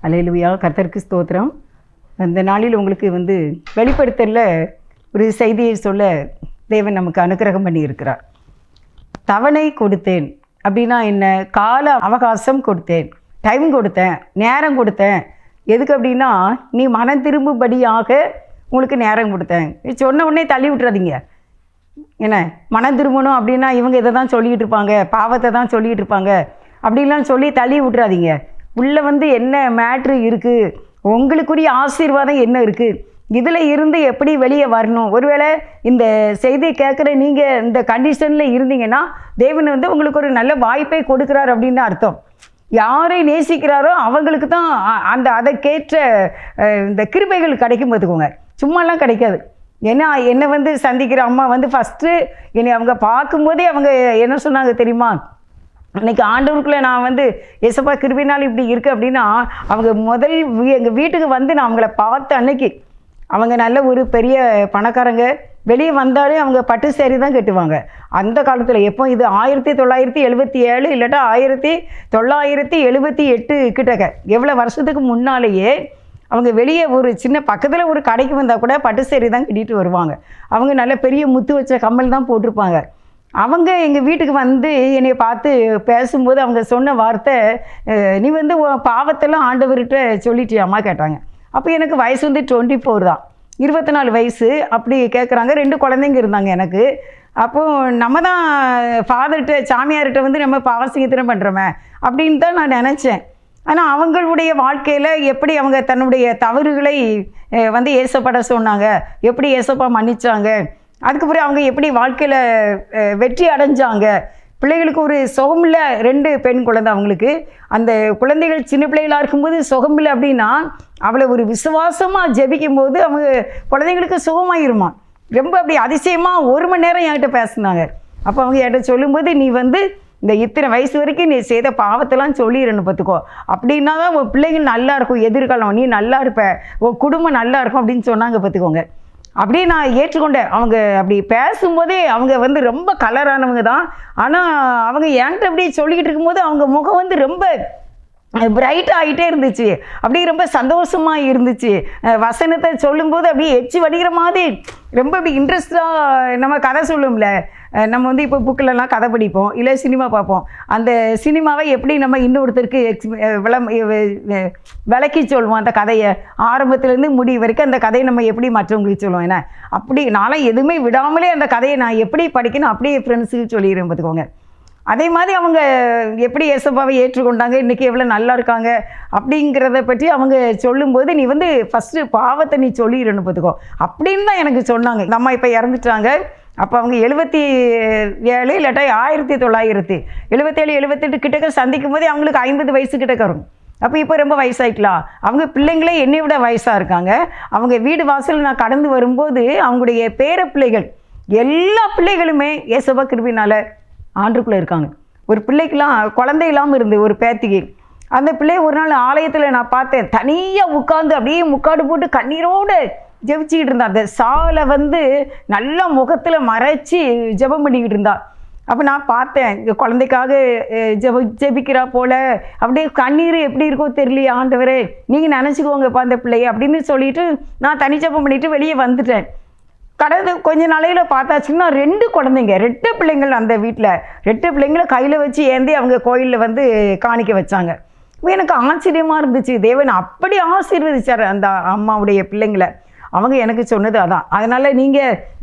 அல்லேலூயா. கர்த்தருக்கு ஸ்தோத்திரம். அந்த நாளில் உங்களுக்கு வெளிப்படுத்தல ஒரு செய்தியை சொல்ல தேவன் நமக்கு அனுக்கிரகம் பண்ணி இருக்கிறார். தவணை கொடுத்தேன் அப்படின்னா என்ன? கால அவகாசம் கொடுத்தேன், டைம் கொடுத்தேன், நேரம் கொடுத்தேன். எதுக்கு அப்படின்னா, நீ மனம் திரும்பும்படியாக உங்களுக்கு நேரம் கொடுத்தேன். சொன்ன உடனே தள்ளி விட்டுறாதீங்க. என்ன மனம் திரும்பணும் அப்படின்னா இவங்க இதை தான் சொல்லிகிட்டு இருப்பாங்க, பாவத்தை தான் சொல்லிகிட்டு இருப்பாங்க அப்படின்லாம் சொல்லி தள்ளி விட்டுறாதீங்க. உள்ளே என்ன மேட்ரு இருக்குது, உங்களுக்குரிய ஆசீர்வாதம் என்ன இருக்குது, இதில் இருந்து எப்படி வெளியே வரணும். ஒருவேளை இந்த செய்தியை கேட்குற நீங்கள் இந்த கண்டிஷனில் இருந்தீங்கன்னா தேவன் உங்களுக்கு ஒரு நல்ல வாய்ப்பை கொடுக்குறார் அப்படின்னு அர்த்தம். யாரை நேசிக்கிறாரோ அவங்களுக்கு தான் அதற்கேற்ற இந்த கிருபைகள் கிடைக்கும். பார்த்துக்கோங்க, சும்மாலாம் கிடைக்காது. ஏன்னா என்னை சந்திக்கிற அம்மா ஃபஸ்ட்டு என்னை அவங்க பார்க்கும்போதே அவங்க என்ன சொன்னாங்க தெரியுமா? இன்றைக்கி ஆண்டவருக்குள்ளே நான் ஏசப்பா கிருபினால் இப்படி இருக்குது அப்படின்னா, அவங்க முதல் எங்கள் வீட்டுக்கு நான் அவங்கள பார்த்த அன்னைக்கு அவங்க நல்ல ஒரு பெரிய பணக்காரங்க. வெளியே வந்தாலே அவங்க பட்டு சேரி தான் கட்டுவாங்க. அந்த காலத்தில் எப்போ இது 1977 இல்லாட்டா 1978 கிட்டக்க, எவ்வளோ வருஷத்துக்கு முன்னாலேயே அவங்க வெளியே ஒரு சின்ன பக்கத்தில் ஒரு கடைக்கு வந்தால் கூட பட்டு சேரி தான் கட்டிட்டு வருவாங்க. அவங்க நல்ல பெரிய முத்து வச்ச கம்மல் தான் போட்டிருப்பாங்க. அவங்க எங்கள் வீட்டுக்கு என்னை பார்த்து பேசும்போது அவங்க சொன்ன வார்த்தை, நீ பாவத்தெல்லாம் ஆண்டவர்கிட்ட சொல்லிட்டியாம்மா கேட்டாங்க. அப்போ எனக்கு வயசு 24 தான், 24 வயசு. அப்படி கேட்குறாங்க. 2 குழந்தைங்க இருந்தாங்க எனக்கு. அப்போது நம்ம தான் ஃபாதர்கிட்ட சாமியார்கிட்ட நம்ம பாவசிங்கத்தினம் பண்ணுறோமே அப்படின்னு தான் நான் நினச்சேன். ஆனால் அவங்களுடைய வாழ்க்கையில் எப்படி அவங்க தன்னுடைய தவறுகளை ஏசப்பட சொன்னாங்க, எப்படி ஏசப்பா மன்னிச்சாங்க, அதுக்கப்புறம் அவங்க எப்படி வாழ்க்கையில் வெற்றி அடைஞ்சாங்க. பிள்ளைகளுக்கு ஒரு சுகமில்லை, 2 பெண் குழந்தை அவங்களுக்கு. அந்த குழந்தைகள் சின்ன பிள்ளைகளாக இருக்கும்போது சுகமில்லை அப்படின்னா அவளை ஒரு விசுவாசமாக ஜெபிக்கும் போது அவங்க குழந்தைங்களுக்கு சுகமாயிருமா. ரொம்ப அப்படி அதிசயமாக 1 மணி நேரம் என்கிட்ட பேசினாங்க. அப்போ அவங்க என்கிட்ட சொல்லும்போது, நீ இந்த இத்தனை வயசு வரைக்கும் நீ செய்த பாவத்தெல்லாம் சொல்லிடணும் பார்த்துக்கோ, அப்படின்னா தான் உன் பிள்ளைகள் நல்லா இருக்கும், எதிர்காலம் நீ நல்லா இருப்ப, உன் குடும்பம் நல்லா இருக்கும் அப்படின்னு சொன்னாங்க பார்த்துக்கோங்க. அப்படியே நான் ஏற்றுக்கொண்டேன். அவங்க அப்படி பேசும்போதே அவங்க ரொம்ப கலரானவங்க தான். ஆனால் அவங்க என்கிட்ட அப்படி சொல்லிக்கிட்டு இருக்கும்போது அவங்க முகம் ரொம்ப பிரைட்டாக ஆகிட்டே இருந்துச்சு. அப்படியே ரொம்ப சந்தோஷமாக இருந்துச்சு. வசனத்தை சொல்லும்போது அப்படியே எச்சி வடிகிற மாதிரி ரொம்ப அப்படி இன்ட்ரெஸ்டாக. நம்ம கதை சொல்லும்ல, நம்ம இப்போ புக்கிலலாம் கதை படிப்போம், இல்லை சினிமா பார்ப்போம். அந்த சினிமாவை எப்படி நம்ம இன்னொருத்தருக்கு விளக்கி சொல்லுவோம். அந்த கதையை ஆரம்பத்துலேருந்து முடிவு வரைக்கும் அந்த கதையை நம்ம எப்படி மற்றவங்களுக்கு சொல்லுவோம். ஏன்னா அப்படி நானும் எதுவுமே விடாமலே அந்த கதையை நான் எப்படி படிக்கணும் அப்படியே ஃப்ரெண்ட்ஸுக்கு சொல்லிடுறேன் பார்த்துக்கோங்க. அதே மாதிரி அவங்க எப்படி ஏசப்பாவை ஏற்றுக்கொண்டாங்க, இன்றைக்கி எவ்வளோ நல்லா இருக்காங்க அப்படிங்கிறத பற்றி அவங்க சொல்லும்போது, நீ ஃபஸ்ட்டு பாவத்தை நீ சொல்லிடணும் பார்த்துக்கோ அப்படின்னு தான் எனக்கு சொன்னாங்க. இந்த அம்மா இப்போ இறந்துட்டாங்க. அப்போ அவங்க 77 இல்லாட்டா 1977 78 கிட்டக்க சந்திக்கும் போதே அவங்களுக்கு 50 வயசு கிட்டக்க வரும். அப்போ இப்போ ரொம்ப வயசாகிக்கலாம். அவங்க பிள்ளைங்களே என்னை விட வயசாக இருக்காங்க. அவங்க வீடு வாசல் நான் கடந்து வரும்போது அவங்களுடைய பேர பிள்ளைகள் எல்லா பிள்ளைகளுமே ஏசப்பா கிருபினால் ஆண்டுக்குள்ளே இருக்காங்க. ஒரு பிள்ளைக்கெலாம் குழந்தை இல்லாமல் இருந்து ஒரு பேத்திக்கு, அந்த பிள்ளை ஒரு நாள் ஆலயத்தில் நான் பார்த்தேன், தனியாக உட்காந்து அப்படியே முக்காடு போட்டு கண்ணீரோடு ஜெபிச்சுக்கிட்டு இருந்தா. அந்த சாலை நல்லா முகத்தில் மறைச்சி ஜெபம் பண்ணிக்கிட்டு இருந்தா. அப்போ நான் பார்த்தேன், குழந்தைக்காக ஜெபிக்கிறா போல், அப்படியே கண்ணீர் எப்படி இருக்கோ தெரியலையே ஆண்டவரே, நீங்கள் நினச்சிக்கோங்கப்பா அந்த பிள்ளைய அப்படின்னு சொல்லிட்டு நான் தனி ஜெபம் பண்ணிவிட்டு வெளியே வந்துட்டேன். கடந்து கொஞ்ச நாளையில் பார்த்தாச்சுன்னா 2 குழந்தைங்க, 2 பிள்ளைங்கள் அந்த வீட்டில் 2 பிள்ளைங்களை கையில் வச்சு ஏந்தி அவங்க கோயிலில் காணிக்க வச்சாங்க. எனக்கு ஆச்சரியமாக இருந்துச்சு. தேவன் அப்படி ஆசீர்வதிச்சார் அந்த அம்மாவுடைய பிள்ளைங்களை. அவங்க எனக்கு சொன்னது அதான். அதனால்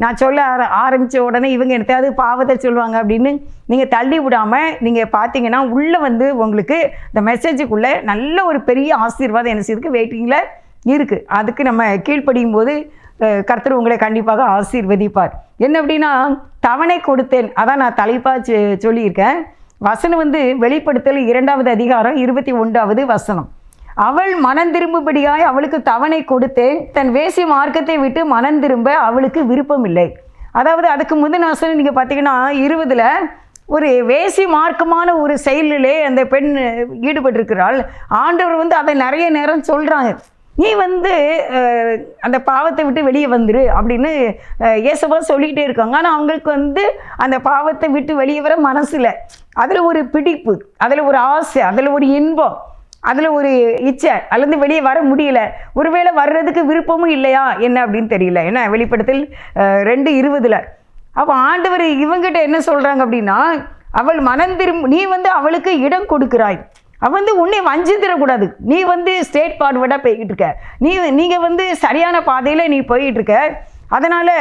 நான் சொல்ல ஆரம்பித்த உடனே இவங்க எனக்காவது பாவத்தை சொல்லுவாங்க அப்படின்னு நீங்கள் தள்ளி விடாமல் நீங்கள் பார்த்தீங்கன்னா உள்ளே உங்களுக்கு இந்த மெசேஜுக்குள்ளே நல்ல ஒரு பெரிய ஆசீர்வாதம் என்ன செய்யுதுக்கு வெயிட்டிங்கில் இருக்குது. அதுக்கு நம்ம கீழ்ப்படியும் போது கர்த்தர் உங்களை கண்டிப்பாக ஆசீர்வதிப்பார். என்ன அப்படின்னா, தவணை கொடுத்தேன், அதான் நான் தலைப்பாக சொல்லியிருக்கேன். வசனம் வெளிப்படுத்தல் 2வது அதிகாரம் 21வது வசனம். அவள் மனம் திரும்பும்படியாய் அவளுக்கு தவணை கொடுத்தேன், தன் வேசி மார்க்கத்தை விட்டு மனம் திரும்ப அவளுக்கு விருப்பம் இல்லை. அதாவது அதுக்கு முந்தின வசனம் நீங்கள் பார்த்தீங்கன்னா 20ல் ஒரு வேசி மார்க்கமான ஒரு செயலிலே அந்த பெண் ஈடுபட்டிருக்கிறாள். ஆண்டவர் அதை நிறைய நேரம் சொல்கிறாங்க, நீ அந்த பாவத்தை விட்டு வெளியே வந்துரு அப்படின்னு ஏசப்பா சொல்லிகிட்டே இருக்காங்க. ஆனால் அவங்களுக்கு அந்த பாவத்தை விட்டு வெளியே வர மனசில் அதில் ஒரு பிடிப்பு, அதில் ஒரு ஆசை, அதில் ஒரு இன்பம். அதில் ஒரு இச்சை அல்லது வெளியே வர முடியல, ஒருவேளை வர்றதுக்கு விருப்பமும் இல்லையா என்ன அப்படின்னு தெரியல. ஏன்னா வெளிப்படுத்தல் 2:20. அப்போ ஆண்டவர் இவங்கிட்ட என்ன சொல்கிறாங்க அப்படின்னா, அவள் மனம் நீ அவளுக்கு இடம் கொடுக்கிறாய், அவள் உன்னை வஞ்சித்திடக்கூடாது, நீ ஸ்ட்ரெயிட் ஃபார்வர்டாக போய்கிட்டு இருக்க, நீங்கள் சரியான பாதையில் நீ போய்கிட்டு இருக்க, அதனால்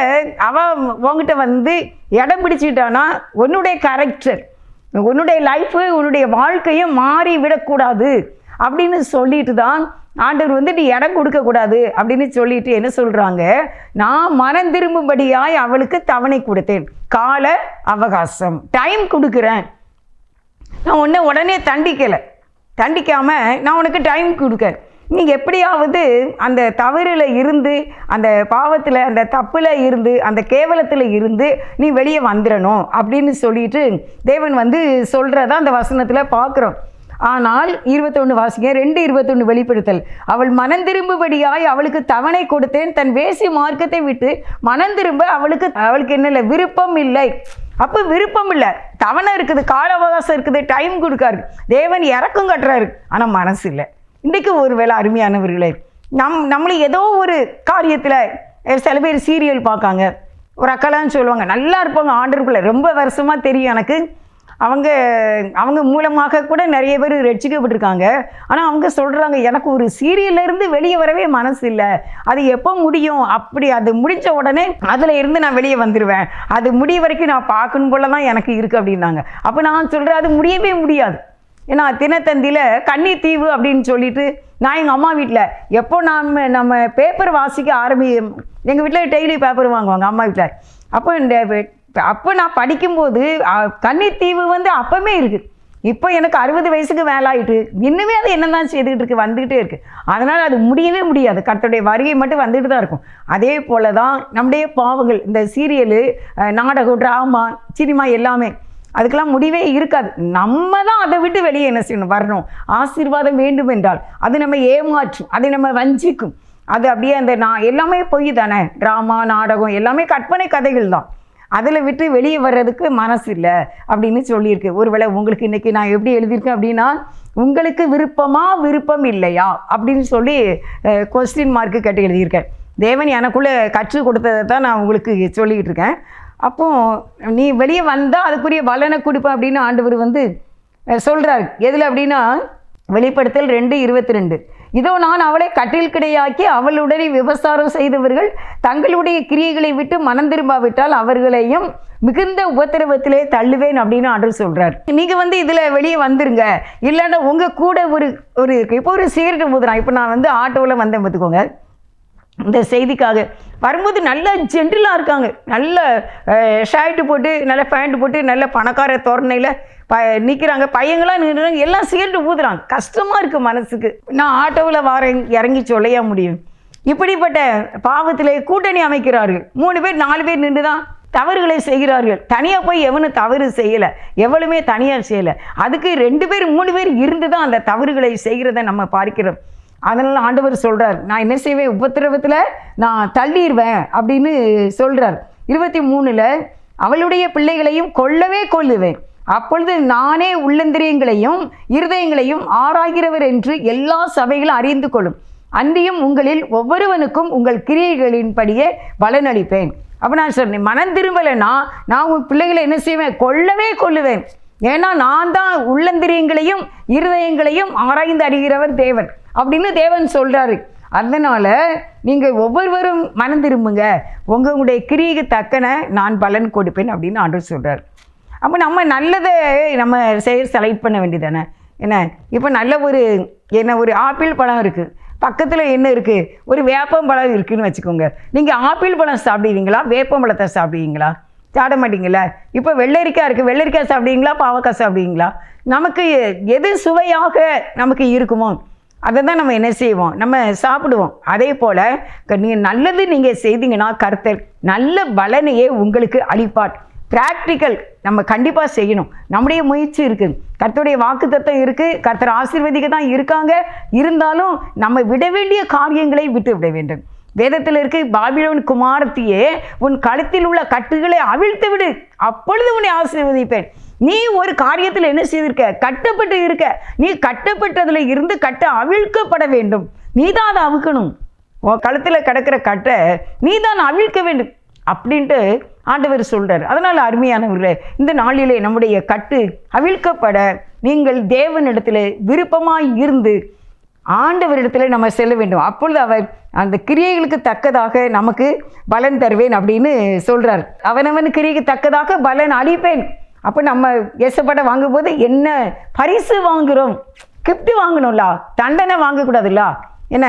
அவள் உங்ககிட்ட இடம் பிடிச்சிட்டானா உன்னுடைய கேரக்டர், உன்னுடைய லைஃபு, உன்னுடைய வாழ்க்கையும் மாறி விடக்கூடாது அப்படின்னு சொல்லிட்டு தான் ஆண்டவர் நீ இடம் கொடுக்கக்கூடாது அப்படின்னு சொல்லிட்டு என்ன சொல்கிறாங்க, நான் மனம் திரும்பும்படியாய் அவளுக்கு தவணை கொடுத்தேன், கால அவகாசம், டைம் கொடுக்குறேன், நான் உன்னை உடனே தண்டிக்காமல் நான் உனக்கு டைம் கொடுக்கேன், நீ எப்படியாவது அந்த தவறில் இருந்து, அந்த பாவத்தில், அந்த தப்பில் இருந்து, அந்த கேவலத்தில் இருந்து நீ வெளியே வந்துடணும் அப்படின்னு சொல்லிட்டு தேவன் சொல்கிறதா அந்த வசனத்தில் பார்க்குறோம். ஆனால் 21 வாசிங்க, 2:21 வெளிப்படுத்தல், அவள் மனம் திரும்பும்படியாய் அவளுக்கு தவணை கொடுத்தேன், தன் வேசி மார்க்கத்தை விட்டு மனம் திரும்ப அவளுக்கு என்ன இல்லை, விருப்பம் இல்லை. அப்போ விருப்பம் இல்லை, தவணை இருக்குது, கால அவகாசம் இருக்குது, டைம் கொடுக்காரு, தேவன் இறக்கம் கட்டுறாரு, ஆனால் மனசு இல்லை. இன்றைக்கு ஒரு வேளை அருமையானவர்களே, நம்மளை ஏதோ ஒரு காரியத்தில், சில பேர் சீரியல் பார்க்காங்க, ஒரு அக்கலான்னு சொல்லுவாங்க, நல்லா இருப்பாங்க ஆண்டருக்குள்ளே, ரொம்ப வருஷமாக தெரியும் எனக்கு, அவங்க மூலமாக கூட நிறைய பேர் ரட்சிக்கப்பட்டிருக்காங்க. ஆனால் அவங்க சொல்கிறாங்க, எனக்கு ஒரு சீரியல்லேருந்து வெளியே வரவே மனசு இல்லை, அது எப்போ முடியும், அப்படி அது முடிஞ்ச உடனே அதில் இருந்து நான் வெளியே வந்துடுவேன், அது முடிய வரைக்கும் நான் பார்க்கணும் போல தான் எனக்கு இருக்குது அப்படின்னாங்க. அப்போ நான் சொல்கிறேன், அது முடியவே முடியாது. ஏன்னா தினத்தந்தியில் கன்னி தீவு அப்படின்னு சொல்லிட்டு, நான் எங்கள் அம்மா வீட்டில் எப்போ நம்ம பேப்பர் வாசிக்க எங்கள் வீட்டில் டெய்லி பேப்பர் வாங்குவாங்க அம்மா வீட்டில். அப்போ நான் படிக்கும்போது கன்னித்தீவு அப்போவே இருக்குது. இப்போ எனக்கு 60 வயசுக்கு மேலே ஆகிட்டு இன்னுமே அது என்ன தான் செய்துக்கிட்டு இருக்குது, வந்துக்கிட்டே இருக்குது. அதனால் அது முடியவே முடியாது, கர்த்தருடைய வருகை மட்டும் வந்துட்டு தான் இருக்கும். அதே போல் தான் நம்முடைய பாவங்கள், இந்த சீரியலு, நாடகம், ட்ராமா, சினிமா எல்லாமே அதுக்கெல்லாம் முடிவே இருக்காது. நம்ம தான் அதை விட்டு வெளியே என்ன செய்யணும், வரணும். ஆசீர்வாதம் வேண்டும் என்றால் அது நம்ம ஏமாற்றும், அதை நம்ம வஞ்சிக்கும், அது அப்படியே எல்லாமே பொய் தானே. ட்ராமா, நாடகம் எல்லாமே கற்பனை கதைகள் தான். அதில் விட்டு வெளியே வர்றதுக்கு மனசு இல்லை அப்படின்னு சொல்லியிருக்கு. ஒருவேளை உங்களுக்கு இன்றைக்கி நான் எப்படி எழுதியிருக்கேன் அப்படின்னா, உங்களுக்கு விருப்பம் இல்லையா அப்படின்னு சொல்லி கொஸ்டின் மார்க்கு கேட்டு எழுதியிருக்கேன். தேவன் எனக்குள்ளே கற்றுக் கொடுத்ததை தான் நான் உங்களுக்கு சொல்லிக்கிட்டு இருக்கேன். அப்போது நீ வெளியே வந்தால் அதுக்குரிய பலனை கொடுப்பேன் அப்படின்னு ஆண்டவர் சொல்கிறார். எதில் அப்படின்னா வெளிப்படுத்தல் 2:22, இதோ நான் அவளை கட்டில் கிடையாக்கி அவளுடனே விபசாரம் செய்தவர்கள் தங்களுடைய கிரியைகளை விட்டு மனம் திரும்பாவிட்டால் அவர்களையும் மிகுந்த உபத்திரவத்திலே தள்ளுவேன் அப்படின்னு ஆண்டவர் சொல்கிறார். நீங்கள் இதில் வெளியே வந்துருங்க, இல்லைன்னா உங்கள் கூட ஒரு இருக்குது. இப்போ ஒரு சிகரெட்டு ஊதுறான். இப்போ நான் ஆட்டோவில் வந்தேன் பார்த்துக்கோங்க, இந்த செய்திக்காக வரும்போது நல்ல ஜென்டிலாக இருக்காங்க, நல்ல ஷர்ட்டு போட்டு, நல்ல பேண்ட் போட்டு, நல்ல பணக்கார தோரணையில் நிற்கிறாங்க, பையங்களாம் நின்றுறாங்க, எல்லாம் சீர்ட்டு ஊதுறாங்க. கஷ்டமாக இருக்குது மனசுக்கு. நான் ஆட்டோவில் இறங்கி சொல்லையா முடியும்? இப்படிப்பட்ட பாவத்தில் கூட்டணி அமைக்கிறார்கள். 3 பேர் 4 பேர் நின்று தான் தவறுகளை செய்கிறார்கள். தனியாக போய் எவனும் தவறு செய்யலை, எவளுமே தனியாக செய்யலை. அதுக்கு 2 பேர் 3 பேர் இருந்து தான் அந்த தவறுகளை செய்கிறத நம்ம பார்க்கிறோம். அதனால் ஆண்டவர் சொல்கிறார், நான் என்ன செய்வேன், உபத்திரவத்தில் நான் தள்ளிடுவேன் அப்படின்னு சொல்கிறார். 23 அவளுடைய பிள்ளைகளையும் கொல்லுவேன், அப்பொழுது நானே உள்ளந்திரியங்களையும் இருதயங்களையும் ஆராய்கிறவர் என்று எல்லா சபைகளும் அறிந்து கொள்ளும், அன்றியும் உங்களில் ஒவ்வொருவனுக்கும் உங்கள் கிரியைகளின்படியே பலனளிப்பேன். அப்போ நான் சொன்னேன், மனம் திரும்பலைன்னா நான் உன் பிள்ளைகளை என்ன செய்வேன், கொல்லுவேன். ஏன்னா நான் தான் உள்ளந்திரியங்களையும் இருதயங்களையும் ஆராய்ந்து அறிகிறவர் தேவன் அப்படின்னு தேவன் சொல்கிறாரு. அதனால் நீங்கள் ஒவ்வொருவரும் மனம் திரும்புங்க, உங்களுடைய கிரியைக்கு தக்கன நான் பலன் கொடுப்பேன் அப்படின்னு ஆண்டவர் சொல்கிறார். அப்போ நம்ம நல்லதை நம்ம செலக்ட் பண்ண வேண்டியதானே. என்ன இப்போ நல்ல ஒரு ஆப்பிள் பழம் இருக்குது, பக்கத்தில் என்ன இருக்குது, ஒரு வேப்பம் பழம் இருக்குதுன்னு வச்சுக்கோங்க. நீங்கள் ஆப்பிள் பழம் சாப்பிடுவீங்களா, வேப்பம் பழத்தை சாப்பிடுவீங்களா? சாப்பிட மாட்டிங்களா? இப்போ வெள்ளரிக்காய் இருக்குது, வெள்ளரிக்காய் சாப்பிடுவீங்களா, பாவக்காய் சாப்பிடுவீங்களா? நமக்கு எது சுவையாக நமக்கு இருக்குமோ அதை தான் நம்ம என்ன செய்வோம், நம்ம சாப்பிடுவோம். அதே போல் நீங்கள் நல்லது நீங்கள் செய்தீங்கன்னா கர்த்தர் நல்ல பலனையே உங்களுக்கு அளிப்பார். ப்ராக்டிக்கல் நம்ம கண்டிப்பாக செய்யணும். நம்முடைய முயற்சி இருக்குது, கர்த்தருடைய வாக்குத்தத்தம் இருக்குது, கர்த்தர் ஆசீர்வதிக்க தான் இருக்காங்க. இருந்தாலும் நம்ம விட வேண்டிய காரியங்களை விட்டு விட வேண்டும். வேதத்தில் இருக்கு, பாபிலோன் குமாரத்தியே உன் கழுத்தில் உள்ள கட்டுகளை அவிழ்த்து விடு, அப்பொழுது உன்னை ஆசீர்வதிப்பேன். நீ ஒரு காரியத்தில் என்ன செய்திருக்க? கட்டப்பட்டு இருக்க. நீ கட்டப்பட்டதில் இருந்து கட்ட அவிழ்க்கப்பட வேண்டும். நீ தான் அதை அவிழ்க்கணும். கழுத்தில் கிடக்கிற கட்டை நீ தான் அவிழ்க்க வேண்டும் அப்படின்ட்டு ஆண்டவர் சொல்கிறார். அதனால் அருமையானவர்களே, இந்த நாளிலே நம்முடைய கட்டு அவிழ்க்கப்பட நீங்கள் தேவனிடத்தில் விருப்பமாய் இருந்து ஆண்டவரிடத்தில் நம்ம செல்ல வேண்டும். அப்பொழுது அவர் அந்த கிரியைகளுக்கு தக்கதாக நமக்கு பலன் தருவேன் அப்படின்னு சொல்கிறார். அவனவன் கிரியைக்கு தக்கதாக பலன் அளிப்பேன். அப்போ நம்ம ஏசப்பாட்ட வாங்கும்போது என்ன பரிசு வாங்குகிறோம்? கிஃப்ட் வாங்கணும்ல, தண்டனை வாங்கக்கூடாதுல்ல. என்ன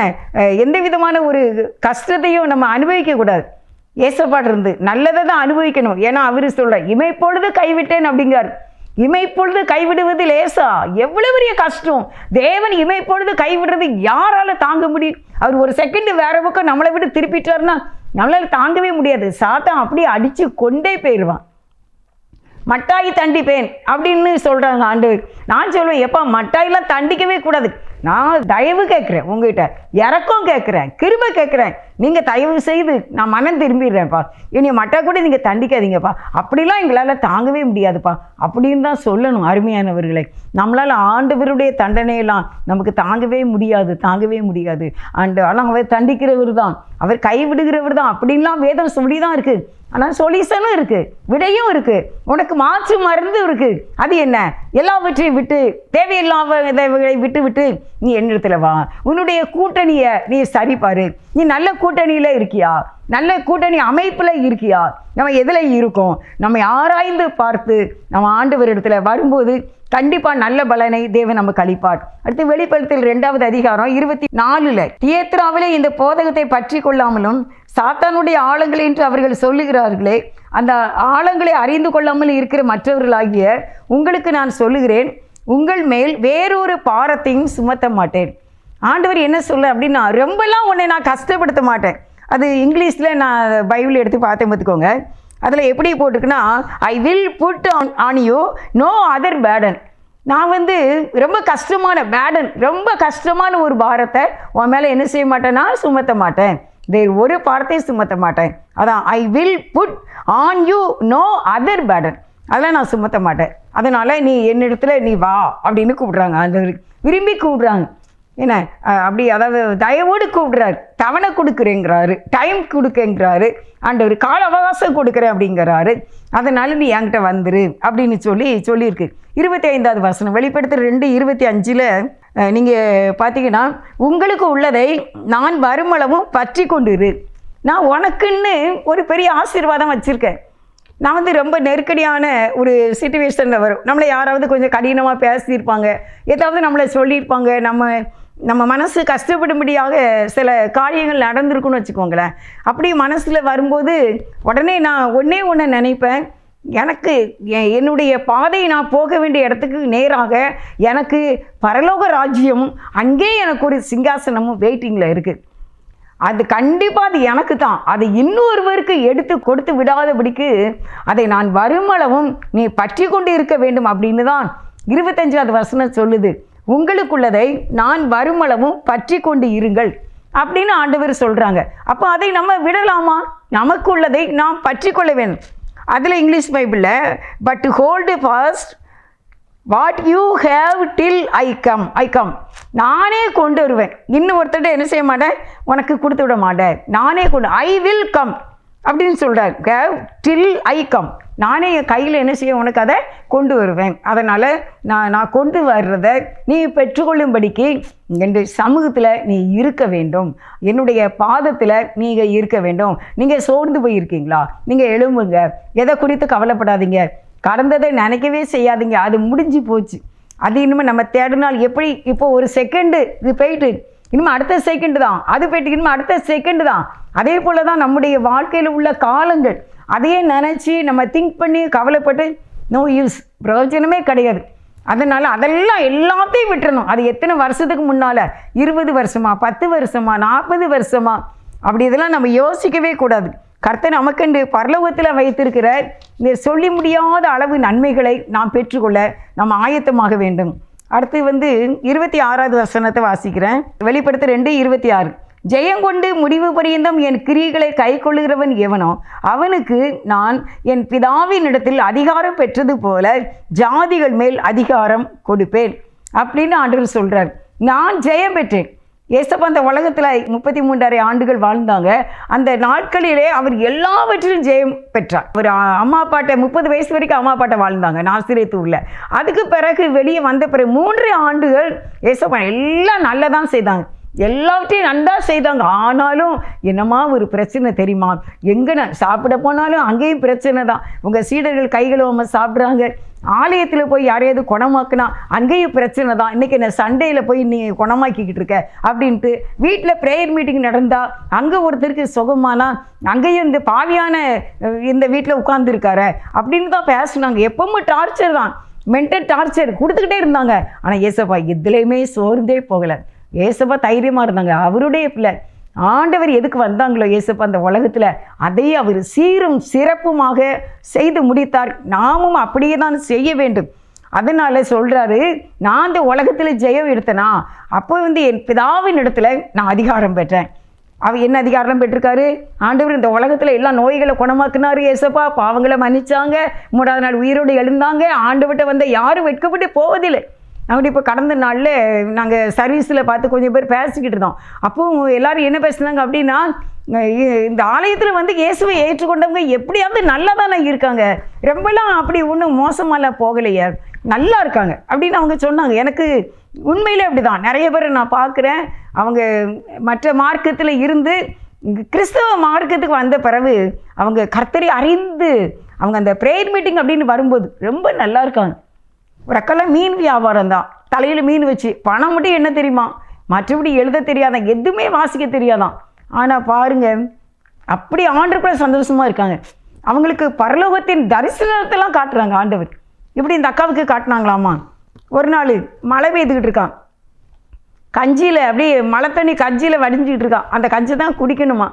எந்த விதமான ஒரு கஷ்டத்தையும் நம்ம அனுபவிக்கக்கூடாது. ஏசப்பாட்டு இருந்து நல்லதை தான் அனுபவிக்கணும். ஏன்னா அவர் சொல்கிறார், இமைப்பொழுது கைவிட்டேன் அப்படிங்கிறார். இமைப்பொழுது கைவிடுவது லேசா? எவ்வளவு பெரிய கஷ்டம்! தேவன் இமைப்பொழுது கைவிடுறது யாரால தாங்க முடியும்? அவர் ஒரு செகண்ட் வேற பக்கம் நம்மளை விட்டு திருப்பிட்டாருன்னா நம்மளால தாங்கவே முடியாது. சாத்தான் அப்படியே அடித்து கொண்டே போயிடுவான். மட்டாய் தண்டிப்பேன் அப்படின்னு சொல்கிறாங்க ஆண்டவர். நான் சொல்லுவேன், எப்பா மட்டாயெல்லாம் தண்டிக்கவே கூடாது. நான் தயவு கேட்குறேன், உங்ககிட்ட இறக்கம் கேட்குறேன், கிருபை கேட்குறேன். நீங்கள் தயவு செய்து நான் மனம் திரும்பிடுறேன்ப்பா, இனி மட்டா கூட நீங்கள் தண்டிக்காதீங்கப்பா, அப்படிலாம் எங்களால் தாங்கவே முடியாதுப்பா அப்படின்னு தான் சொல்லணும். அருமையானவர்களை, நம்மளால் ஆண்டவருடைய தண்டனையெல்லாம் நமக்கு தாங்கவே முடியாது. ஆனால் அவர் தண்டிக்கிறவர் தான், அவர் கைவிடுகிறவர் தான் அப்படின்லாம் வேதம் சொல்லி தான் இருக்குது. ஆனால் சொல்யூஷனும் இருக்குது, விடையும் இருக்குது, உனக்கு மாற்று மருந்து இருக்குது. அது என்ன? எல்லாவற்றையும் விட்டு, தேவையில்லாதவைகளை விட்டு நீ என்னிடத்துல வா. உன்னுடைய கூட்டணியை நீ சரிபாரு. நீ நல்ல கூட்டணியில் இருக்கியா? நல்ல கூட்டணி அமைப்பில் இருக்கியா? நம்ம எதில் இருக்கோம்? நம்ம ஆராய்ந்து பார்த்து நம்ம ஆண்டவரிடத்துல வரும்போது கண்டிப்பாக நல்ல பலனை தேவன் நமக்கு அளிப்பார். அடுத்து வெளிப்படுத்தல் 2வது அதிகாரம் 24 தியேத்ராவிலே இந்த போதகத்தை பற்றி கொள்ளாமலும் சாத்தானுடைய ஆழங்களை என்று அவர்கள் சொல்லுகிறார்களே, அந்த ஆழங்களை அறிந்து கொள்ளாமல் இருக்கிற மற்றவர்களாகிய உங்களுக்கு நான் சொல்லுகிறேன், உங்கள் மேல் வேறொரு பாரத்தையும் சுமத்த மாட்டேன். ஆண்டவர் என்ன சொல்ல அப்படின்னா, ரொம்பலாம் உன்னை நான் கஷ்டப்படுத்த மாட்டேன். அது இங்கிலீஷில் நான் பைபிள் எடுத்து பார்த்தேன் பார்த்துக்கோங்க. அதில் எப்படி போட்டிருக்குன்னா, I will put on you no other burden. நான் ரொம்ப கஷ்டமான பேர்டன், ரொம்ப கஷ்டமான ஒரு பாரத்தை உன் மேலே என்ன செய்ய மாட்டேன்னா சுமத்த மாட்டேன். வேறு ஒரு பாரத்தை சுமத்த மாட்டேன். அதான் I will put on you no other burden. அதெல்லாம் நான் சுமத்த மாட்டேன். அதனால் நீ என்னிடத்துல நீ வா அப்படின்னு கூப்பிடுறாங்க. அந்த விரும்பி கூப்பிடுறாங்க. என்ன அப்படி, அதாவது தயவோடு கூப்பிடுறாரு. தவணை கொடுக்குறேங்கிறாரு, டைம் கொடுக்கங்கிறாரு, ஆண்டவர் கால அவகாசம் கொடுக்குறேன் அப்படிங்கிறாரு. அதனால் நீ என்கிட்ட வந்துரு அப்படின்னு சொல்லியிருக்கு. 25வது வசனம் வெளிப்படுத்த 2:25 நீங்கள் பார்த்தீங்கன்னா, உங்களுக்கு உள்ளதை நான் வருமளவும் பற்றி கொண்டிரு. நான் உனக்குன்னு ஒரு பெரிய ஆசீர்வாதம் வச்சுருக்கேன். நான் ரொம்ப நெருக்கடியான ஒரு சிச்சுவேஷனில் வரும். நம்மளை யாராவது கொஞ்சம் கடினமாக பேசியிருப்பாங்க, ஏதாவது நம்மளை சொல்லியிருப்பாங்க, நம்ம மனசு கஷ்டப்படும்படியாக சில காரியங்கள் நடந்திருக்குன்னு வச்சுக்கோங்களேன். அப்படி மனசில் வரும்போது உடனே நான் ஒன்று நினைப்பேன், எனக்கு என்னுடைய பாதையை நான் போக வேண்டிய இடத்துக்கு நேராக எனக்கு பரலோக ராஜ்யமும் அங்கே எனக்கு ஒரு சிங்காசனமும் வெயிட்டிங்கில் இருக்குது. அது கண்டிப்பாக அது எனக்கு தான். அதை இன்னொருவருக்கு எடுத்து கொடுத்து விடாதபடிக்கு அதை நான் வருமளவும் நீ பற்றி கொண்டு இருக்க வேண்டும் அப்படின்னு தான் 25வது வசனம் சொல்லுது. உங்களுக்குள்ளதை நான் வருமளவும் பற்றி கொண்டு இருங்கள் அப்படின்னு ஆண்டவர் சொல்கிறாங்க. அப்போ அதை நம்ம விடலாமா? நமக்குள்ளதை நாம் பற்றி கொள்ள வேண்டும். அதில் இங்கிலீஷ் பைபிளில் but hold fast what you have till I come. நானே கொண்டு வருவேன். இன்னும் ஒருத்தர் என்ன செய்ய மாட்டேன், உனக்கு கொடுத்து விட மாட்டேன். நானே கொண்டு, ஐ வில் கம் அப்படின்னு சொல்கிறார். Have till I come. நானே என் கையில் என்ன செய்ய உனக்கு அதை கொண்டு வருவேன். அதனால் நான் கொண்டு வர்றதை நீ பெற்றுக்கொள்ளும்படிக்கு என்னுடைய சமூகத்தில் நீ இருக்க வேண்டும், என்னுடைய பாதத்தில் நீங்கள் இருக்க வேண்டும். நீங்கள் சோர்ந்து போயிருக்கீங்களா? நீங்கள் எழும்புங்க, எதை குறித்து கவலைப்படாதீங்க, கடந்ததை நினைக்கவே செய்யாதீங்க, அது முடிஞ்சு போச்சு. அது இனிமேல் நம்ம தேடினால் எப்படி, இப்போ ஒரு செகண்டு இது போயிட்டு இனிமேல் அடுத்த செகண்டு தான், அது போயிட்டு இனிமேல் அடுத்த செகண்டு தான். அதே போல் தான் நம்முடைய வாழ்க்கையில் உள்ள காலங்கள். அதையே நினச்சி நம்ம திங்க் பண்ணி கவலைப்பட்டு நோ யூஸ், பிரயோஜனமே கிடையாது. அதனால் அதெல்லாம் எல்லாத்தையும் விட்டுறணும். அது எத்தனை வருஷத்துக்கு முன்னால், 20 வருஷமா, 10 வருஷமா, 40 வருஷமா, அப்படி இதெல்லாம் நம்ம யோசிக்கவே கூடாது. கர்த்தர் நமக்கென்று பரலோகத்தில் வைத்திருக்கிற இந்த சொல்லி முடியாத அளவு நன்மைகளை நாம் பெற்றுக்கொள்ள நாம் ஆயத்தமாக வேண்டும். அடுத்து 26வது வசனத்தை வாசிக்கிறேன். வெளிப்படுத்த 2:26. ஜெயங்கொண்டு முடிவு பரியந்தம் என் கிரியைகளை கை கொள்ளுகிறவன் எவனோ அவனுக்கு நான் என் பிதாவின் இடத்தில் அதிகாரம் பெற்றது போல ஜாதிகள் மேல் அதிகாரம் கொடுப்பேன் அப்படின்னு ஆண்டவர் சொல்கிறார். நான் ஜெயம் பெற்றேன். ஏசப்பா அந்த உலகத்தில் 33.5 ஆண்டுகள் வாழ்ந்தாங்க. அந்த நாட்களிலே அவர் எல்லாவற்றிலும் ஜெயம் பெற்றார். அவர் அம்மா அப்பாட்ட 30 வயசு வரைக்கும் அம்மா அப்பாட்ட வாழ்ந்தாங்க நாசிரியத்தூரில். அதுக்கு பிறகு வெளியே வந்த பிறகு 3 ஆண்டுகள் ஏசப்பா எல்லாம் நல்லதான் செய்தாங்க, எல்லாவற்றையும் நன்றா செய்தாங்க. ஆனாலும் என்னம்மா ஒரு பிரச்சனை தெரியுமா, எங்கே நான் சாப்பிட போனாலும் அங்கேயும் பிரச்சனை தான். உங்கள் சீடர்கள் கைகளும் சாப்பிட்றாங்க, ஆலயத்தில் போய் யாரையாவது குணமாக்குனா அங்கேயும் பிரச்சனை தான். இன்றைக்கி என்ன சண்டேயில் போய் நீ குணமாக்கிக்கிட்டு இருக்க அப்படின்ட்டு. வீட்டில் ப்ரேயர் மீட்டிங் நடந்தால் அங்கே ஒருத்தருக்கு சுகமானா அங்கேயும் இந்த பாவியான இந்த வீட்டில் உட்கார்ந்துருக்காரு அப்படின்னு தான் பேசுனாங்க. எப்பவும் டார்ச்சர் தான், மென்டல் டார்ச்சர் கொடுத்துக்கிட்டே இருந்தாங்க. ஆனால் ஏசப்பா எதுலேயுமே சோர்ந்தே போகலை. ஏசப்பா தைரியமாக இருந்தாங்க. அவருடைய பிள்ளை ஆண்டவர் எதுக்கு வந்தாங்களோ ஏசப்பா அந்த உலகத்தில், அதை அவர் சீரும் சிறப்புமாக செய்து முடித்தார். நாமும் அப்படியே தான் செய்ய வேண்டும். அதனால் சொல்கிறாரு, நான் அந்த உலகத்தில் ஜெயம் எடுத்தேனா அப்போ என் பிதாவின் இடத்துல நான் அதிகாரம் பெற்றேன். அவர் என்ன அதிகாரம் பெற்றிருக்காரு? ஆண்டவர் இந்த உலகத்தில் எல்லா நோய்களை குணமாக்குனாரு ஏசப்பா, பாவங்களை மன்னிச்சாங்க, 3ஆவது நாள் உயிரோடு எழுந்தாங்க. ஆண்டவர்கிட்ட வந்த யாரும் வெட்கப்பட்டு போவதில்லை. அப்படி இப்போ கடந்த நாளில் நாங்கள் சர்வீஸில் பார்த்து கொஞ்சம் பேர் பேசிக்கிட்டு இருந்தோம். அப்போது எல்லோரும் என்ன பேசுனாங்க அப்படின்னா, இந்த ஆலயத்தில் இயேசுவை ஏற்றுக்கொண்டவங்க எப்படியாவது நல்லா தானே இருக்காங்க, ரொம்பலாம் அப்படி ஒன்றும் மோசமாலாம் போகலையே, நல்லா இருக்காங்க அப்படின்னு அவங்க சொன்னாங்க. எனக்கு உண்மையிலே அப்படி தான் நிறைய பேர் நான் பார்க்குறேன். அவங்க மற்ற மார்க்கத்தில் இருந்து கிறிஸ்தவ மார்க்கத்துக்கு வந்த பிறகு அவங்க கர்த்தரை அறிந்து அவங்க அந்த ப்ரேயர் மீட்டிங் அப்படின்னு வரும்போது ரொம்ப நல்லா இருக்காங்க. ஒரு அக்கெல்லாம் மீன் வியாபாரம் தான், தலையில் மீன் வச்சு பணம் மட்டும் என்ன தெரியுமா, மற்றபடி எழுத தெரியாதான், எதுவுமே வாசிக்க தெரியாதான். ஆனால் பாருங்கள் அப்படி ஆண்டவருக்குள்ள சந்தோஷமாக இருக்காங்க. அவங்களுக்கு பரலோகத்தின் தரிசனத்தெல்லாம் காட்டுறாங்க ஆண்டவர். இப்படி இந்த அக்காவுக்கு காட்டினாங்களாமா. ஒரு நாள் மழை பெய்துக்கிட்டு இருக்கான், கஞ்சியில் அப்படியே மழை தண்ணி கஞ்சியில் வடிஞ்சிக்கிட்டு இருக்கான். அந்த கஞ்சி தான் குடிக்கணுமா.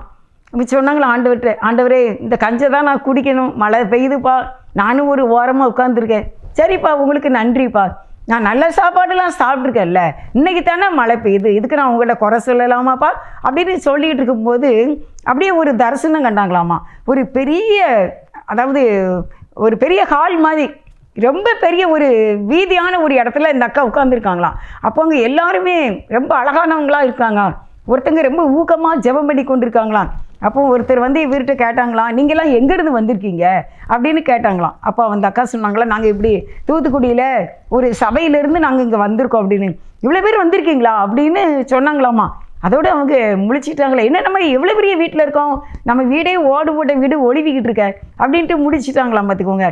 அப்படி சொன்னாங்களா ஆண்டவர்கிட்ட, ஆண்டவரே இந்த கஞ்சை தான் நான் குடிக்கணும், மழை பெய்யுதுப்பா, நானும் ஒரு ஓரமாக உட்காந்துருக்கேன். சரிப்பா உங்களுக்கு நன்றிப்பா, நான் நல்ல சாப்பாடுலாம் சாப்பிட்ருக்கேன்ல, இன்றைக்கி தானே மழை பெய்யுது, இதுக்கு நான் உங்கள்கிட்ட குறை சொல்லலாமாப்பா அப்படின்னு சொல்லிகிட்டு இருக்கும்போது அப்படியே ஒரு தரிசனம் கண்டாங்களாமா. ஒரு பெரிய, அதாவது ஒரு பெரிய ஹால் மாதிரி, ரொம்ப பெரிய ஒரு வீதியான ஒரு இடத்துல இந்த அக்கா உட்காந்துருக்காங்களாம். அப்போ அங்கே எல்லாருமே ரொம்ப அழகானவங்களாக இருக்காங்க. ஒருத்தங்க ரொம்ப ஊக்கமாக ஜெபம் பண்ணி கொண்டிருக்காங்களாம். அப்போ ஒருத்தர் இவர்கிட்ட கேட்டாங்களாம், நீங்களாம் எங்கேருந்து வந்திருக்கீங்க அப்படின்னு கேட்டாங்களாம். அப்போ அந்த அக்கா சொன்னாங்களா, நாங்கள் இப்படி தூத்துக்குடியில் ஒரு சபையிலேருந்து நாங்கள் இங்கே வந்திருக்கோம் அப்படின்னு. இவ்வளோ பேர் வந்திருக்கீங்களா அப்படின்னு சொன்னாங்களாமா. அதோடு அவங்க முழிச்சிட்டாங்களே, என்ன நம்ம எவ்வளோ பெரிய வீட்டில் இருக்கோம், நம்ம வீடே ஓடு போட்ட வீடு ஒளிவிக்கிட்டு இருக்க அப்படின்ட்டு முடிச்சிட்டாங்களாம். பார்த்துக்கோங்க.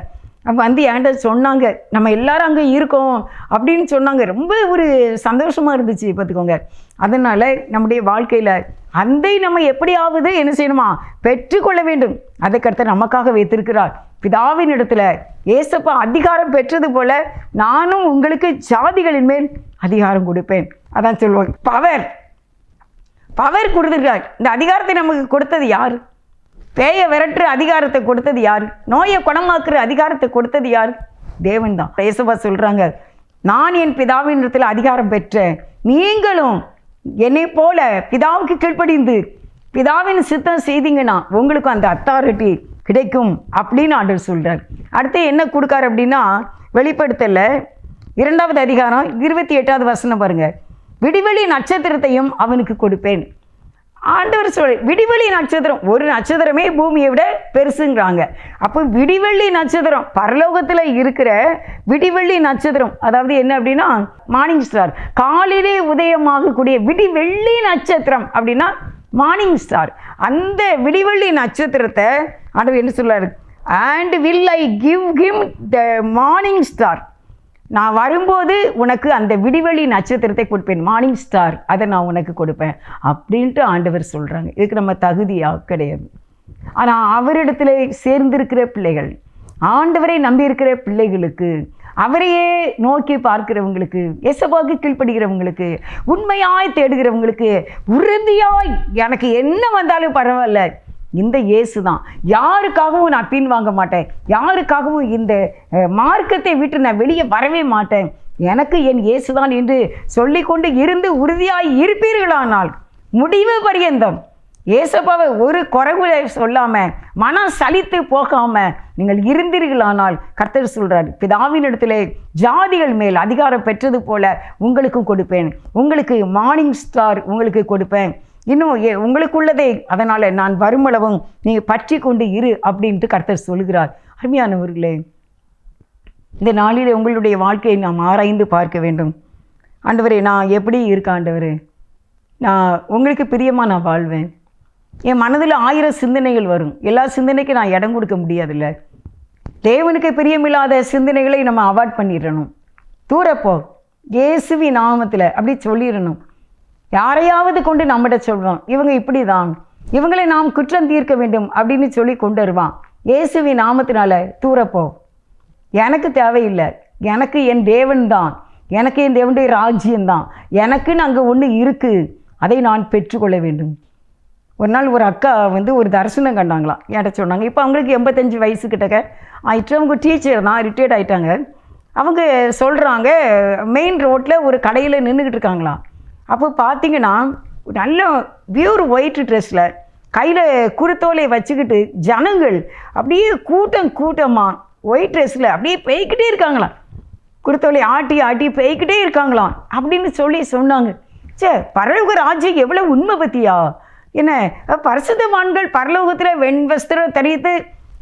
அப்போ என்கிட்ட சொன்னாங்க, நம்ம எல்லாரும் அங்கே இருக்கோம் அப்படின்னு சொன்னாங்க. ரொம்ப ஒரு சந்தோஷமாக இருந்துச்சு பார்த்துக்கோங்க. அதனால் நம்முடைய வாழ்க்கையில் அந்தை நம்ம எப்படியாவது என்ன செய்யணுமா, பெற்றுக்கொள்ள வேண்டும். அதுக்கடுத்து நமக்காக வைத்திருக்கிறார் பிதாவின் இடத்துல. ஏசப்பா அதிகாரம் பெற்றது போல நானும் உங்களுக்கு ஜாதிகளின் மேல் அதிகாரம் கொடுப்பேன். அதான் சொல்லுவாங்க, பவர் கொடுத்துருக்கார். இந்த அதிகாரத்தை நமக்கு கொடுத்தது யார்? பேயை விரட்டுற அதிகாரத்தை கொடுத்தது யார்? நோயை குணமாக்குற அதிகாரத்தை கொடுத்தது யார்? தேவன் தான். ஏசப்பா சொல்கிறாங்க, நான் என் பிதாவின் இடத்துல அதிகாரம் பெற்றேன், நீங்களும் என்னை போல பிதாவுக்கு கீழ்ப்படிந்து பிதாவின் சித்தம் செய்தீங்கன்னா உங்களுக்கு அந்த அத்தாரிட்டி கிடைக்கும் அப்படின்னு ஆண்டவர் சொல்கிறார். அடுத்து என்ன கொடுக்கார் அப்படின்னா, வெளிப்படுத்தல 2வது அதிகாரம் 28வது வசனம் பாருங்கள். விடிவெளி நட்சத்திரத்தையும் அவனுக்கு கொடுப்பேன். ஆண்டவர் விடிவெளி நட்சத்திரம், ஒரு நட்சத்திரமே பூமியை விட பெருசுங்கிறாங்க. அப்போ விடிவெள்ளி நட்சத்திரம், பரலோகத்தில் இருக்கிற விடிவெள்ளி நட்சத்திரம், அதாவது என்ன அப்படின்னா மார்னிங் ஸ்டார், காலையிலே உதயமாகக்கூடிய விடிவெள்ளி நட்சத்திரம் அப்படின்னா மார்னிங் ஸ்டார். அந்த விடிவெள்ளி நட்சத்திரத்தை ஆண்டவர் என்ன சொல்றாரு, and will I give him the morning star, நான் வரும்போது உனக்கு அந்த விடிவெளி நட்சத்திரத்தை கொடுப்பேன், மார்னிங் ஸ்டார், அதை நான் உனக்கு கொடுப்பேன் அப்படின்ட்டு ஆண்டவர் சொல்கிறாங்க. இதுக்கு நம்ம தகுதியாக கிடையாது. ஆனால் அவரிடத்துல சேர்ந்திருக்கிற பிள்ளைகள், ஆண்டவரை நம்பியிருக்கிற பிள்ளைகளுக்கு, அவரையே நோக்கி பார்க்கிறவங்களுக்கு, எசபாக்கு கீழ்ப்படுகிறவங்களுக்கு, உண்மையாய் தேடுகிறவங்களுக்கு, உறுதியாய் எனக்கு என்ன வந்தாலும் பரவாயில்ல, இந்த இயேசு தான், யாருக்காகவும் நான் பின் வாங்க மாட்டேன், யாருக்காகவும் இந்த மார்க்கத்தை விட்டு நான் வெளியே வரவே மாட்டேன், எனக்கு என் இயேசு தான் என்று சொல்லிக்கொண்டு இருந்து உறுதியாய் இருப்பீர்களானால் முடிவு பரியந்தம் ஏசப்பாவை ஒரு குறைவுல சொல்லாமல் மனம் சலித்து போகாமல் நீங்கள் இருந்தீர்களானால் கர்த்தர் சொல்கிறார், பிதாவின் இடத்துல ஜாதிகள் மேல் அதிகாரம் பெற்றது போல உங்களுக்கும் கொடுப்பேன், உங்களுக்கு மார்னிங் ஸ்டார் உங்களுக்கு கொடுப்பேன், இன்னும் உங்களுக்குள்ளதே அதனால் நான் வருமளவும் நீங்கள் பற்றி கொண்டு இரு அப்படின்ட்டு கர்த்தர் சொல்கிறார். அருமையானவர்களே, இந்த நாளில் உங்களுடைய வாழ்க்கையை நாம் ஆராய்ந்து பார்க்க வேண்டும். ஆண்டவரே, நான் எப்படி இருக்கேன் ஆண்டவரே, நான் உங்களுக்கு பிரியமாக நான் வாழ்வேன். என் மனதில் 1000 சிந்தனைகள் வரும். எல்லா சிந்தனைக்கும் நான் இடம் கொடுக்க முடியாதுல்ல. தேவனுக்கு பிரியமில்லாத சிந்தனைகளை நம்ம அவாய்ட் பண்ணிடணும். தூரப்போ இயேசுவி நாமத்தில் அப்படி சொல்லிடணும். யாரையாவது கொண்டு நம்மகிட்ட சொல்வான், இவங்க இப்படி தான், இவங்களை நாம் குற்றம் தீர்க்க வேண்டும் அப்படின்னு சொல்லி கொண்டு வருவான். இயேசுவி நாமத்தினால தூரப்போ. எனக்கு தேவையில்லை, எனக்கு என் தேவன் தான், எனக்கு என் தேவனுடைய ராஜ்யம்தான், எனக்குன்னு அங்கே ஒன்று இருக்குது, அதை நான் பெற்றுக்கொள்ள வேண்டும். ஒரு நாள் ஒரு அக்கா ஒரு தரிசனம் கண்டாங்களாம். என்கிட்ட சொன்னாங்க. இப்போ அவங்களுக்கு 85 வயசு கிட்டக்க ஆயிட்டு. அவங்க டீச்சர் தான், ரிட்டையர்ட் ஆகிட்டாங்க. அவங்க சொல்கிறாங்க, மெயின் ரோட்டில் ஒரு கடையில் நின்றுக்கிட்டு இருக்காங்களாம். அப்போ பார்த்தீங்கன்னா நல்ல பியூர் ஒயிட் ட்ரெஸ்ஸில் கையில் குருத்தோலை வச்சுக்கிட்டு ஜனங்கள் அப்படியே கூட்டமாக ஒயிட் ட்ரெஸ்ஸில் அப்படியே போய்கிட்டே இருக்காங்களாம். குருத்தோலை ஆட்டி ஆட்டி போய்கிட்டே இருக்காங்களாம் அப்படின்னு சொன்னாங்க. சே, பரலோக ராஜ்யம் எவ்வளோ உண்மை பற்றியா? என்ன பரிசுத்தவான்கள் பரலோகத்தில் வெண்வஸ்திரம் தரித்து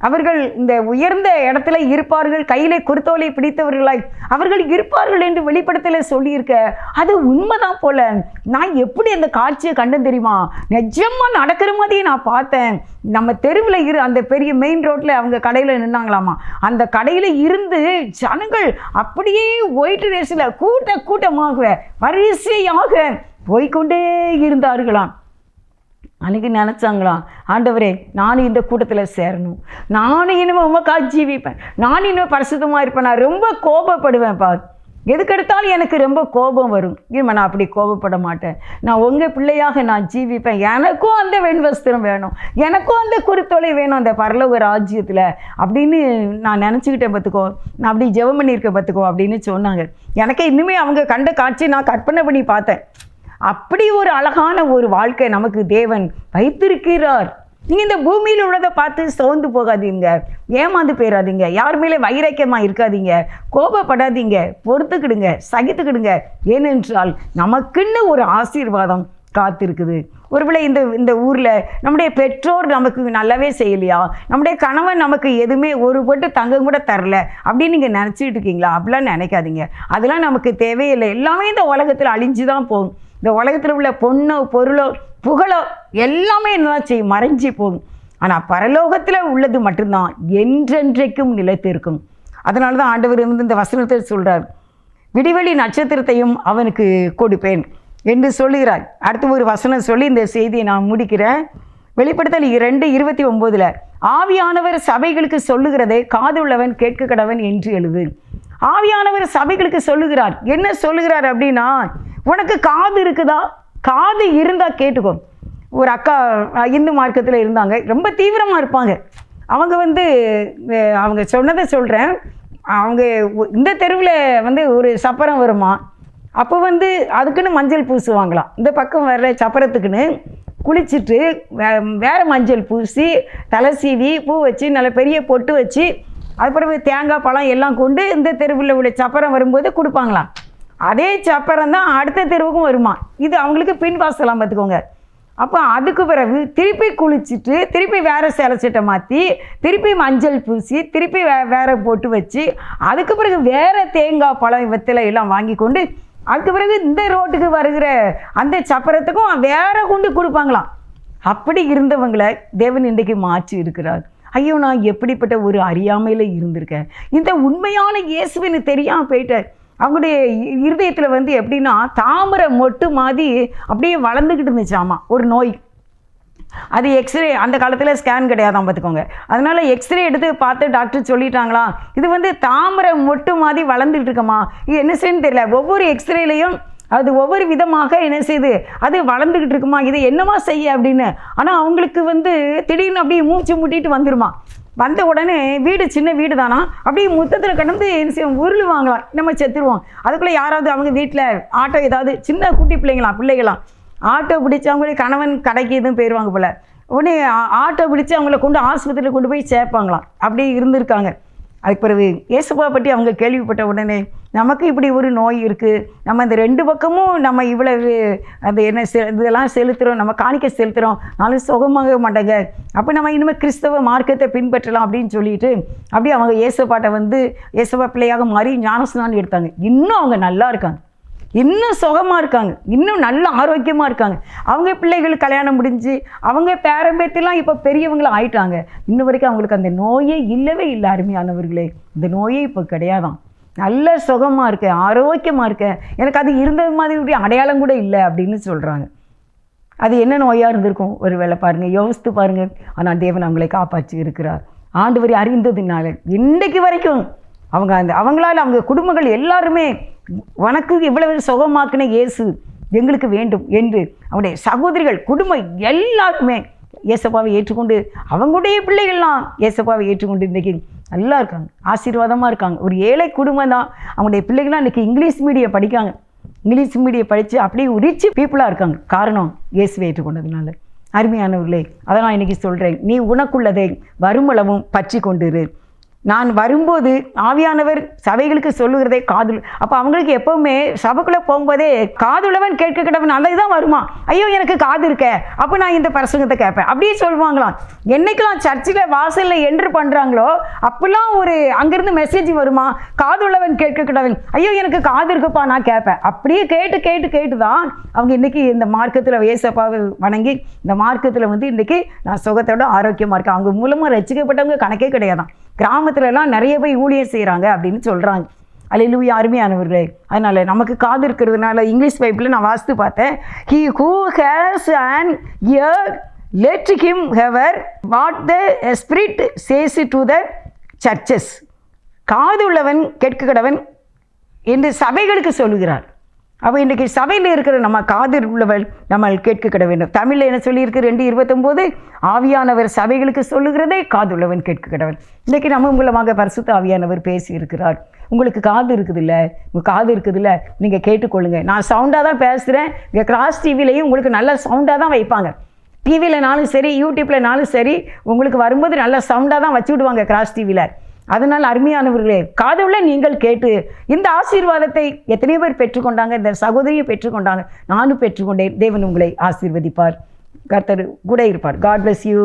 அவர்கள் இந்த உயர்ந்த இடத்துல இருப்பார்கள், கையிலே குருத்தோலை பிடித்தவர்களாய் அவர்கள் இருப்பார்கள் என்று வெளிப்படத்தில் சொல்லியிருக்க. அது உண்மைதான் போல. நான் எப்படி அந்த காட்சியை கண்டேன் தெரியுமா? நிஜமாக நடக்கிற மாதிரியே நான் பார்த்தேன். நம்ம தெருவில் அந்த பெரிய மெயின் ரோட்டில் அவங்க கடையில் நின்னாங்களாமா. அந்த கடையில் இருந்து ஜனங்கள் அப்படியே ஒயிட் ட்ரெஸ்ஸில் கூட்டமாக வரிசையாக போய்கொண்டே இருந்தார்களாம். அன்றைக்கி நினச்சாங்களாம், ஆண்டவரே, நானும் இந்த கூட்டத்தில் சேரணும், நானும் இனிமேல் உமக்காக ஜீவிப்பேன், நானும் இனிமேல் பரிசுத்தமாக இருப்பேன். நான் ரொம்ப கோபப்படுவேன்ப்பா, எதுக்கெடுத்தாலும் எனக்கு ரொம்ப கோபம் வரும். இனிமேல் நான் அப்படி கோபப்பட மாட்டேன், நான் உங்கள் பிள்ளையாக நான் ஜீவிப்பேன். எனக்கும் அந்த வெண்வஸ்திரம் வேணும், எனக்கும் அந்த குருத்தொலை வேணும் அந்த பரலோக ராஜ்யத்தில் அப்படின்னு நான் நினச்சிக்கிட்டேன் பார்த்துக்கோ, நான் அப்படி ஜெபம் பண்ணியிருக்கேன் பார்த்துக்கோ அப்படின்னு சொன்னாங்க. எனக்கு இன்னுமே அவங்க கண்ட காட்சி நான் கற்பனை பண்ணி பார்த்தேன். அப்படி ஒரு அழகான ஒரு வாழ்க்கை நமக்கு தேவன் வைத்திருக்கிறார். நீங்கள் இந்த பூமியில் உள்ளதை பார்த்து சோர்ந்து போகாதீங்க, ஏமாந்து போயிடாதீங்க, யார் மேலே வைராக்கியமாக இருக்காதீங்க, கோபப்படாதீங்க, பொறுத்துக்கிடுங்க, சகித்துக்கிடுங்க. ஏனென்றால் நமக்குன்னு ஒரு ஆசீர்வாதம் காத்திருக்குது. ஒருவேளை இந்த ஊரில் நம்முடைய பெற்றோர் நமக்கு நல்லாவே செய்யலையா, நம்முடைய கணவன் நமக்கு எதுவுமே ஒரு போட்டு தங்கம் கூட தரல அப்படின்னு நீங்கள் நினச்சிட்டு இருக்கீங்களா? அப்படிலாம் நினைக்காதீங்க. அதெல்லாம் நமக்கு தேவையில்லை. எல்லாமே இந்த உலகத்தில் அழிஞ்சு தான் போகும். இந்த உலகத்தில் உள்ள பொண்ணோ பொருளோ புகழோ எல்லாமே என்னதான் செய்யும், மறைஞ்சி போகும். ஆனால் பரலோகத்தில் உள்ளது மட்டும்தான் என்றென்றைக்கும் நிலைத்திருக்கும். அதனால தான் ஆண்டவர் இந்த வசனத்தை சொல்கிறார், விடிவெளி நட்சத்திரத்தையும் அவனுக்கு கொடுப்பேன் என்று சொல்லுகிறார். அடுத்து ஒரு வசனம் சொல்லி இந்த செய்தியை நான் முடிக்கிறேன். வெளிப்படுத்தல் 2:29 ஆவியானவர் சபைகளுக்கு சொல்லுகிறதை காதுள்ளவன் கேட்க கடவன் என்று எழுது. ஆவியானவர் சபைகளுக்கு சொல்லுகிறார். என்ன சொல்லுகிறார் அப்படின்னா, உனக்கு காது இருக்குதா? காது இருந்தால் கேட்டுக்கோ. ஒரு அக்கா இந்து மார்க்கத்தில் இருந்தாங்க, ரொம்ப தீவிரமாக இருப்பாங்க. அவங்க அவங்க சொன்னதை சொல்கிறேன். அவங்க இந்த தெருவில் ஒரு சப்பரம் வருமா, அப்போ அதுக்குன்னு மஞ்சள் பூசுவாங்களாம். இந்த பக்கம் வர்ற சப்பரத்துக்குன்னு குளிச்சுட்டு வேறு மஞ்சள் பூசி தலை சீவி பூ வச்சு நல்ல பெரிய பொட்டு வச்சு அது பிறகு தேங்காய் பழம் எல்லாம் கொண்டு இந்த தெருவில் உள்ள சப்பரம் வரும்போது கொடுப்பாங்களாம். அதே சப்பரம் தான் அடுத்த தெருவுக்கும் வருமா. இது அவங்களுக்கு பின் வாசலாம் பார்த்துக்கோங்க. அப்போ அதுக்கு பிறகு திருப்பி குளிச்சுட்டு திருப்பி வேறு சேலை சட்டை மாற்றி திருப்பி மஞ்சள் பூசி திருப்பி வேறு போட்டு வச்சு அதுக்கு பிறகு வேறு தேங்காய் பழம் வெத்தலை எல்லாம் வாங்கி கொண்டு அதுக்கு பிறகு இந்த ரோட்டுக்கு வருகிற அந்த சப்பரத்துக்கும் வேற கொண்டு கொடுப்பாங்களாம். அப்படி இருந்தவங்களை தேவன் இன்றைக்கு மாற்றி இருக்கிறார். ஐயோ, நான் எப்படிப்பட்ட ஒரு அறியாமையில் இருந்திருக்கேன். இந்த உண்மையான இயேசுவின்னு தெரியாமல் போயிட்டேன். அவங்களுடைய இருதயத்தில் எப்படின்னா தாமரை மொட்டு மாதிரி அப்படியே வளர்ந்துக்கிட்டு இருந்துச்சாமா ஒரு நோய். அது எக்ஸ்ரே, அந்த காலத்தில் ஸ்கேன் கிடையாதான் பார்த்துக்கோங்க. அதனால எக்ஸ்ரே எடுத்து பார்த்து டாக்டர் சொல்லிட்டாங்களாம், இது தாமரை மொட்டு மாதிரி வளர்ந்துட்டு இருக்கமா. இது என்ன செய்யணும்னு தெரியல. ஒவ்வொரு எக்ஸ்ரேலையும் அது ஒவ்வொரு விதமாக என்ன செய்யுது, அது வளர்ந்துக்கிட்டு இருக்குமா, இதை என்னமா செய்ய அப்படின்னு. ஆனால் அவங்களுக்கு திடீர்னு அப்படியே மூச்சு முட்டிட்டு வந்துடுமா. வந்த உடனே வீடு சின்ன வீடு தானா, அப்படியே முத்தத்தில் கடந்து என்ன செய்வோம், உருளுவாங்களாம், நம்ம செத்துருவோம். அதுக்குள்ளே யாராவது அவங்க வீட்டில் ஆட்டோ ஏதாவது சின்ன குட்டி பிள்ளைங்களாம் ஆட்டோ பிடிச்சி அவங்களே கணவன் கடைக்கு எதுவும் போயிடுவாங்க போல், உடனே ஆட்டோ பிடிச்சி அவங்கள கொண்டு ஆஸ்பத்திரியில் கொண்டு போய் சேர்ப்பாங்களாம். அப்படி இருந்திருக்காங்க. அதுக்கு பிறகு இயேசுப்பா பற்றி அவங்க கேள்விப்பட்ட உடனே நமக்கு இப்படி ஒரு நோய் இருக்குது, நம்ம இந்த 2 பக்கமும் நம்ம இவ்வளவு அது என்ன இதெல்லாம் செலுத்துகிறோம், நம்ம காணிக்க செலுத்துகிறோம், நானும் சுகமாக மாட்டேங்க, அப்போ நம்ம இனிமேல் கிறிஸ்தவ மார்க்கத்தை பின்பற்றலாம் அப்படின்னு சொல்லிட்டு அப்படியே அவங்க இயேசுப்பாட்டை வந்து இயேசுப்பா பிள்ளையாக மாறி ஞானஸ்நானம் எடுத்தாங்க. இன்னும் அவங்க நல்லா இருக்காங்க, இன்னும் சுகமாக இருக்காங்க, இன்னும் நல்ல ஆரோக்கியமாக இருக்காங்க. அவங்க பிள்ளைகள் கல்யாணம் முடிஞ்சு அவங்க பேரம்பேத்திலாம் இப்போ பெரியவங்களும் ஆயிட்டாங்க. இன்னும் வரைக்கும் அவங்களுக்கு அந்த நோயே இல்லவே இல்லை. அருமையானவர்களே, இந்த நோயே இப்போ கிடையாதான். நல்ல சுகமாக இருக்கேன், ஆரோக்கியமாக இருக்கேன், எனக்கு அது இருந்தது மாதிரி அடையாளம் கூட இல்லை அப்படின்னு சொல்கிறாங்க. அது என்ன நோயாக இருந்திருக்கும் ஒரு வேளை பாருங்கள், யோசித்து பாருங்கள். ஆனால் தேவன் அவங்களை காப்பாற்றி இருக்கிறார். ஆண்டவரை அறிந்ததுனால இன்றைக்கு வரைக்கும் அவங்களால அவங்க குடும்பங்கள் எல்லாருமே உனக்கு இவ்வளவு சுகமாக்குன இயேசு எங்களுக்கு வேண்டும் என்று அவனுடைய சகோதரிகள் குடும்பம் எல்லாருமே இயேசுப்பாவை ஏற்றுக்கொண்டு அவங்களுடைய பிள்ளைகள்லாம் இயேசுப்பாவை ஏற்றுக்கொண்டு இன்றைக்கி நல்லா இருக்காங்க, ஆசீர்வாதமாக இருக்காங்க. ஒரு ஏழை குடும்பம் தான், அவங்களுடைய பிள்ளைகள்லாம் இன்றைக்கி இங்கிலீஷ் மீடியம் படிக்காங்க, இங்கிலீஷ் மீடியம் படித்து அப்படியே ரிச் பீப்புளாக இருக்காங்க. காரணம் இயேசுவை ஏற்றுக்கொண்டதுனால. அருமையானவர்களே, அதை நான் இன்றைக்கி சொல்கிறேன், நீ உனக்குள்ளதை வருமளவும் பற்றி கொண்டிரு. நான் வரும்போது ஆவியானவர் சபைகளுக்கு சொல்லுகிறதே காதுல. அப்போ அவங்களுக்கு எப்போவுமே சபைக்குள்ளே போகும்போதே காதுள்ளவன் கேட்க கிடவன் நல்லது தான் வருமா, ஐயோ எனக்கு காது இருக்க, அப்போ நான் இந்த பிரசங்கத்தை கேட்பேன் அப்படியே சொல்லுவாங்களாம். என்னைக்கெல்லாம் சர்ச்சில் வாசலில் என்ட்ரு பண்ணுறாங்களோ அப்போல்லாம் ஒரு அங்கேருந்து மெசேஜ் வருமா, காதுள்ளவன் கேட்க கிடவன், ஐயோ எனக்கு காது இருக்குப்பா நான் கேட்பேன். அப்படியே கேட்டு கேட்டு கேட்டு தான் அவங்க இன்றைக்கி இந்த மார்க்கத்தில் இயேசுப்பாவை வணங்கி இந்த மார்க்கத்தில் வந்து இன்றைக்கி நான் சுகத்தோட ஆரோக்கியமாக இருக்கேன். அவங்க மூலமாக ரட்சிக்கப்பட்டவங்க கணக்கே கிடையாதான். கிராமத்துலலாம் நிறைய போய் ஊழியர் செய்கிறாங்க அப்படின்னு சொல்கிறாங்க. அல்லேலூயா, அருமையானவர்களே. அதனால் நமக்கு காது இருக்கிறதுனால இங்கிலீஷ் பைப்பில் நான் வாசித்து பார்த்தேன், he who has an ear let him hear what the Spirit says to the churches. காது உள்ளவன் கேட்க கடவன் என்று சபைகளுக்கு சொல்லுகிறார். அப்போ இன்றைக்கி சபையில் இருக்கிற நம்ம காது உள்ளவள் நம்ம கேட்க கிட வேண்டும். தமிழில் என்ன சொல்லியிருக்கு 2:29, ஆவியானவர் சபைகளுக்கு சொல்லுகிறதே காதுள்ளவன் கேட்க கிடவன். இன்றைக்கி நம்ம மூலமாக பரிசுத்த ஆவியானவர் பேசி இருக்கிறார். உங்களுக்கு காது இருக்குதுல்ல, உங்கள் காது இருக்குதுல்ல, நீங்கள் கேட்டுக்கொள்ளுங்க. நான் சவுண்டாக தான் பேசுகிறேன். இங்கே கிராஸ் டிவிலையும் உங்களுக்கு நல்ல சவுண்டாக தான் வைப்பாங்க. டிவியிலனாலும் சரி, யூடியூப்லனாலும் சரி, உங்களுக்கு வரும்போது நல்ல சவுண்டாக தான் வச்சு விடுவாங்க கிராஸ் டிவியில். அதனால் அருமையானவர்களே, காதுள்ள நீங்கள் கேட்டு இந்த ஆசீர்வாதத்தை எத்தனையோ பேர் பெற்றுக்கொண்டாங்க, இந்த சகோதரியும் பெற்றுக்கொண்டாங்க, நானும் பெற்றுக்கொண்டேன். தேவன் உங்களை ஆசீர்வதிப்பார், கர்த்தர் கூட இருப்பார். God bless you.